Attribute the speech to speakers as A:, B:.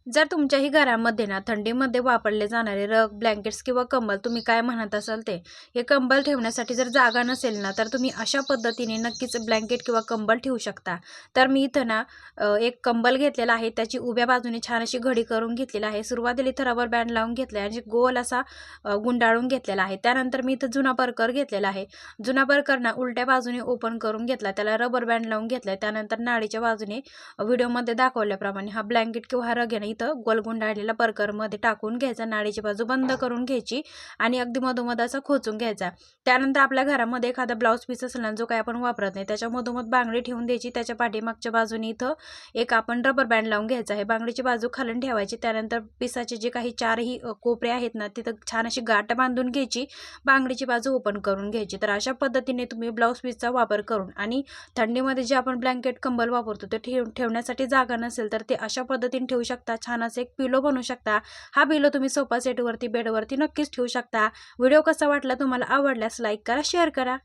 A: जर तुमच्याही घरामध्ये ना थंडीमध्ये वापरले जाणारे रग, ब्लँकेट्स किंवा कंबल तुम्ही काय म्हणत असाल ते, हे कंबल ठेवण्यासाठी जर जागा नसेल ना, तर तुम्ही अशा पद्धतीने नक्कीच ब्लँकेट किंवा कंबल ठेवू शकता. तर मी इथं ना एक कंबल घेतलेला आहे. त्याची उभ्या बाजूने छान अशी घडी करून घेतलेली आहे. सुरुवातीला इथं रबर बँड लावून घेतला आहे आणि गोल असा गुंडाळून घेतलेला आहे. त्यानंतर मी इथं जुना परकर घेतलेला आहे. जुना परकर ना उलट्या बाजूने ओपन करून घेतला. त्याला रबर बँड लावून घेतलाय. त्यानंतर नाडीच्या बाजूने व्हिडिओमध्ये दाखवल्याप्रमाणे हा ब्लँकेट किंवा हा रग आहे ना इथं गोल गुंडाळलेला परकरमध्ये टाकून घ्यायचा, नाडीची बाजू बंद करून घ्यायची आणि अगदी मधोमध असा खोचून घ्यायचा. त्यानंतर आपल्या घरामध्ये एखादा ब्लाऊज पीस असेल ना जो काही आपण वापरत नाही, त्याच्या मधोमध बांगडी ठेवून द्यायची. त्याच्या पाठीमागच्या बाजूने इथं एक आपण रबर बँड लावून घ्यायचा आहे. बांगडीची बाजू खालून ठेवायची. त्यानंतर पिसाचे जे काही चारही कोपरे आहेत ना तिथं छान अशी गाठ बांधून घ्यायची. बांगडीची बाजू ओपन करून घ्यायची. तर अशा पद्धतीने तुम्ही ब्लाऊज पीसचा वापर करून आणि थंडीमध्ये जे आपण ब्लँकेट कंबल वापरतो ते ठेवण्यासाठी जागा नसेल तर ते अशा पद्धतीने ठेवू शकता. छान असं एक पिलो बनवू शकता. हा पिलो तुम्ही सोफा सेटवरती, बेडवरती नक्कीच ठेवू शकता. व्हिडिओ कसा वाटला तुम्हाला, आवडल्यास लाईक करा, शेअर करा.